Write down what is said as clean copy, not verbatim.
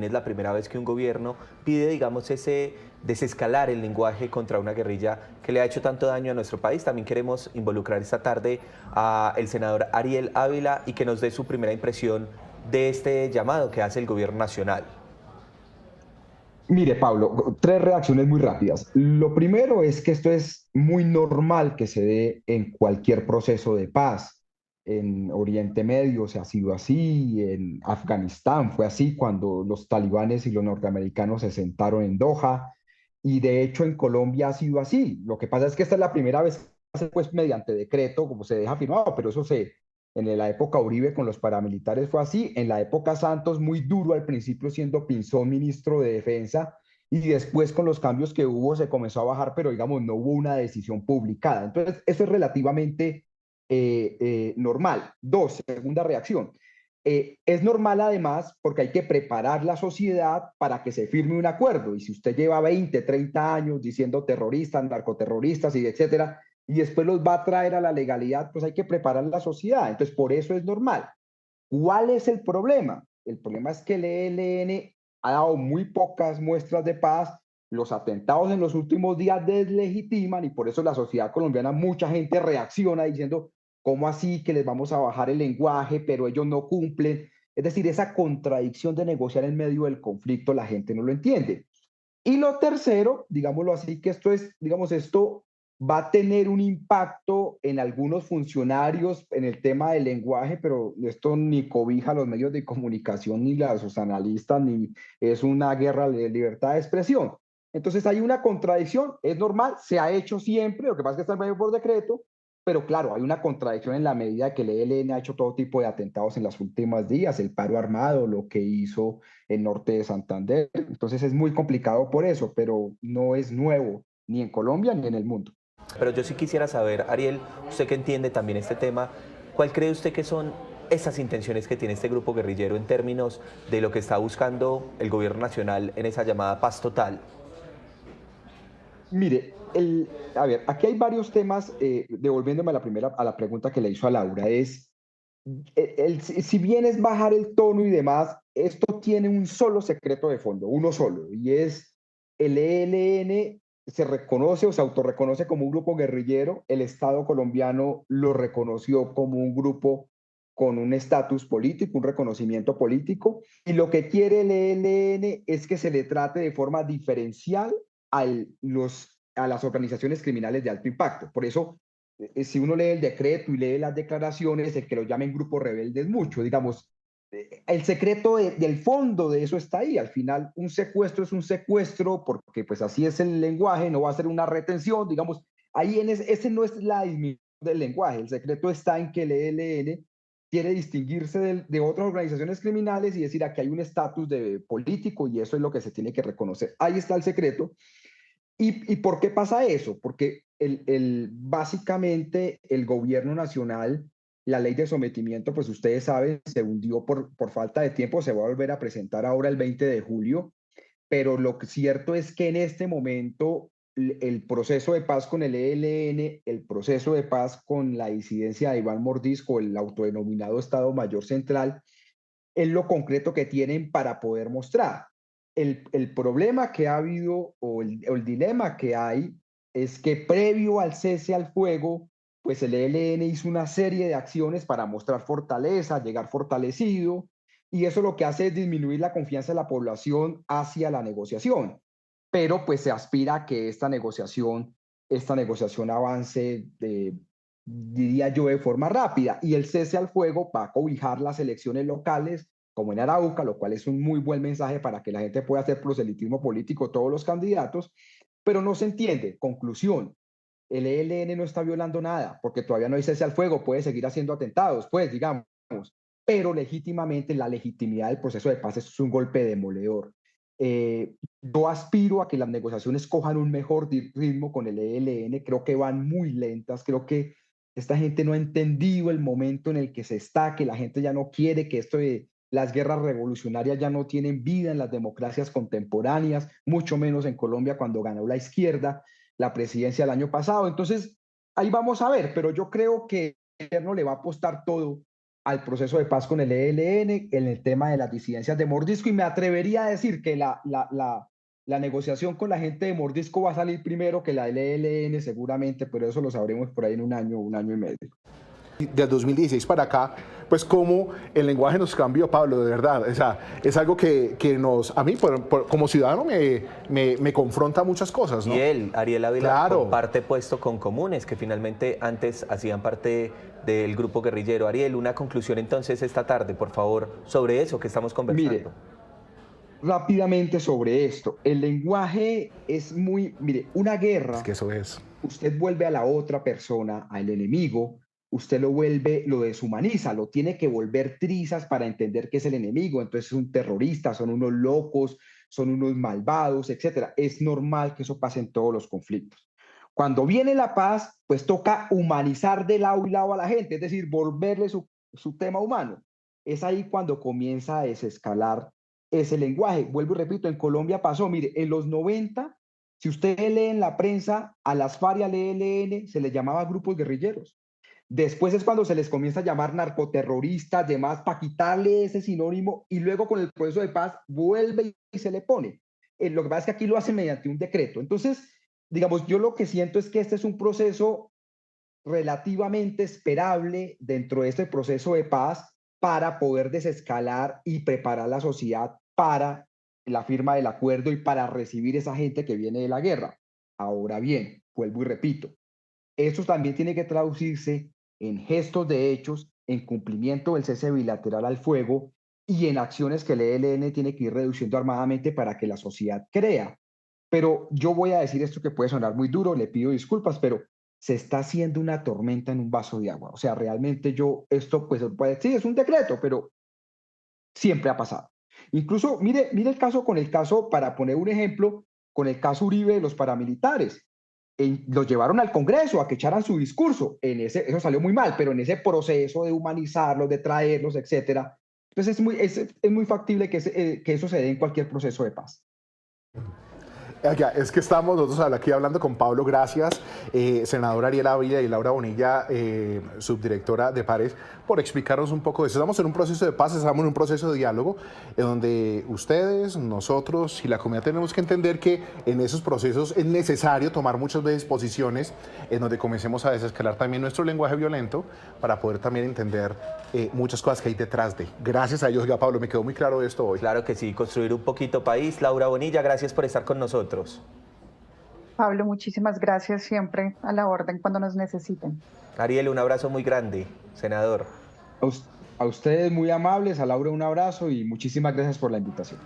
Es la primera vez que un gobierno pide, digamos, ese desescalar el lenguaje contra una guerrilla que le ha hecho tanto daño a nuestro país. También queremos involucrar esta tarde al senador Ariel Ávila y que nos dé su primera impresión de este llamado que hace el gobierno nacional. Mire, Pablo, tres reacciones muy rápidas. Lo primero es que esto es muy normal que se dé en cualquier proceso de paz. En Oriente Medio se ha sido así, en Afganistán fue así cuando los talibanes y los norteamericanos se sentaron en Doha, y de hecho en Colombia ha sido así. Lo que pasa es que esta es la primera vez que se hace pues mediante decreto, como se deja firmado, pero eso se, en la época Uribe con los paramilitares fue así, en la época Santos muy duro al principio siendo Pinzón ministro de Defensa, y después con los cambios que hubo se comenzó a bajar, pero digamos no hubo una decisión publicada. Entonces eso es relativamente normal. Dos, segunda reacción. Es normal además porque hay que preparar la sociedad para que se firme un acuerdo. Y si usted lleva 20, 30 años diciendo terroristas, narcoterroristas y etcétera, y después los va a traer a la legalidad, pues hay que preparar la sociedad. Entonces, por eso es normal. ¿Cuál es el problema? El problema es que el ELN ha dado muy pocas muestras de paz. Los atentados en los últimos días deslegitiman y por eso la sociedad colombiana, mucha gente reacciona diciendo, ¿cómo así que les vamos a bajar el lenguaje, pero ellos no cumplen? Es decir, esa contradicción de negociar en medio del conflicto, la gente no lo entiende. Y lo tercero, digámoslo así, que esto es, digamos, esto va a tener un impacto en algunos funcionarios en el tema del lenguaje, pero esto ni cobija a los medios de comunicación, ni a sus analistas, ni es una guerra de libertad de expresión. Entonces hay una contradicción, es normal, se ha hecho siempre, lo que pasa es que está medio por decreto, pero claro, hay una contradicción en la medida que el ELN ha hecho todo tipo de atentados en los últimos días, el paro armado, lo que hizo el norte de Santander. Entonces es muy complicado por eso, pero no es nuevo ni en Colombia ni en el mundo. Pero yo sí quisiera saber, Ariel, usted que entiende también este tema, ¿cuál cree usted que son esas intenciones que tiene este grupo guerrillero en términos de lo que está buscando el gobierno nacional en esa llamada paz total? Mire, a ver, aquí hay varios temas, devolviéndome a la primera, a la pregunta que le hizo a Laura, es, si bien es bajar el tono y demás, esto tiene un solo secreto de fondo, uno solo, y es el ELN se reconoce o se autorreconoce como un grupo guerrillero, el Estado colombiano lo reconoció como un grupo con un estatus político, un reconocimiento político, y lo que quiere el ELN es que se le trate de forma diferencial a las organizaciones criminales de alto impacto. Por eso, si uno lee el decreto y lee las declaraciones, el que lo llamen grupo rebelde es mucho, digamos, el secreto del fondo de eso está ahí. Al final, un secuestro es un secuestro porque pues así es el lenguaje, no va a ser una retención, digamos, ahí ese no es la disminución del lenguaje, el secreto está en que el ELN quiere distinguirse de otras organizaciones criminales y decir aquí hay un estatus de político y eso es lo que se tiene que reconocer. Ahí está el secreto. ¿Y por qué pasa eso? Porque básicamente el gobierno nacional, la ley de sometimiento, pues ustedes saben, se hundió por falta de tiempo, se va a volver a presentar ahora el 20 de julio, pero lo que cierto es que en este momento el proceso de paz con el ELN, el proceso de paz con la disidencia de Iván Mordisco, el autodenominado Estado Mayor Central, es lo concreto que tienen para poder mostrar. El problema que ha habido o el dilema que hay es que previo al cese al fuego, pues el ELN hizo una serie de acciones para mostrar fortaleza, llegar fortalecido, y eso lo que hace es disminuir la confianza de la población hacia la negociación. Pero pues se aspira a que esta negociación avance diría yo, de forma rápida. Y el cese al fuego va a cobijar las elecciones locales, como en Arauca, lo cual es un muy buen mensaje para que la gente pueda hacer proselitismo político, todos los candidatos, pero no se entiende. Conclusión, el ELN no está violando nada, porque todavía no hay cese al fuego, puede seguir haciendo atentados, pues digamos, pero legítimamente la legitimidad del proceso de paz es un golpe demoledor. Yo aspiro a que las negociaciones cojan un mejor ritmo con el ELN, creo que van muy lentas, creo que esta gente no ha entendido el momento en el que se está, que la gente ya no quiere, que esto de las guerras revolucionarias ya no tienen vida en las democracias contemporáneas, mucho menos en Colombia cuando ganó la izquierda la presidencia el año pasado. Entonces, ahí vamos a ver, pero yo creo que el gobierno le va a apostar todo al proceso de paz con el ELN en el tema de las disidencias de Mordisco, y me atrevería a decir que la negociación con la gente de Mordisco va a salir primero que la del ELN seguramente, pero eso lo sabremos por ahí en un año y medio. Del 2016 para acá, pues cómo el lenguaje nos cambió, Pablo, de verdad. O sea, es algo que a mí, como ciudadano, me confronta muchas cosas, ¿no? Y él, Ariel Ávila, Claro. comparte puesto con Comunes, que finalmente antes hacían parte del grupo guerrillero. Ariel, una conclusión entonces esta tarde, por favor, sobre eso que estamos conversando. Mire, rápidamente sobre esto. El lenguaje es muy, mire, una guerra, Es que eso es. usted vuelve a la otra persona, al enemigo, usted lo vuelve, lo deshumaniza, lo tiene que volver trizas para entender que es el enemigo. Entonces es un terrorista, son unos locos, son unos malvados, etcétera. Es normal que eso pase en todos los conflictos. Cuando viene la paz, pues toca humanizar de lado y lado a la gente, es decir, volverle su tema humano. Es ahí cuando comienza a desescalar ese lenguaje. Vuelvo y repito, en Colombia pasó, mire, en los 90, si ustedes leen la prensa, a las FARC y al ELN se les llamaba grupos guerrilleros. Después es cuando se les comienza a llamar narcoterroristas, demás, para quitarle ese sinónimo, y luego con el proceso de paz vuelve y se le pone. Lo que pasa es que aquí lo hacen mediante un decreto. Entonces, digamos, yo lo que siento es que este es un proceso relativamente esperable dentro de este proceso de paz para poder desescalar y preparar la sociedad para la firma del acuerdo y para recibir esa gente que viene de la guerra. Ahora bien, vuelvo y repito, esto también tiene que traducirse en gestos de hechos, en cumplimiento del cese bilateral al fuego y en acciones que el ELN tiene que ir reduciendo armadamente para que la sociedad crea. Pero yo voy a decir esto que puede sonar muy duro, le pido disculpas, pero se está haciendo una tormenta en un vaso de agua. O sea, realmente esto pues puede, sí, es un decreto, pero siempre ha pasado. Incluso, mire el caso para poner un ejemplo, con el caso Uribe de los paramilitares. Los llevaron al Congreso a que echaran su discurso. Eso salió muy mal, pero en ese proceso de humanizarlos, de traerlos, etcétera, pues es muy factible que eso se dé en cualquier proceso de paz. Ya, es que estamos nosotros aquí hablando con Pablo, gracias, senador Ariel Ávila y Laura Bonilla, subdirectora de Pares, por explicarnos un poco de eso. Estamos en un proceso de paz, estamos en un proceso de diálogo, en donde ustedes, nosotros y la comunidad tenemos que entender que en esos procesos es necesario tomar muchas veces posiciones en donde comencemos a desescalar también nuestro lenguaje violento para poder también entender muchas cosas que hay detrás de. Gracias a ellos, ya Pablo, me quedó muy claro esto hoy. Claro que sí, construir un poquito país. Laura Bonilla, gracias por estar con nosotros. Pablo, muchísimas gracias, siempre a la orden cuando nos necesiten. Ariel, un abrazo muy grande, senador. A ustedes muy amables, a Laura un abrazo y muchísimas gracias por la invitación.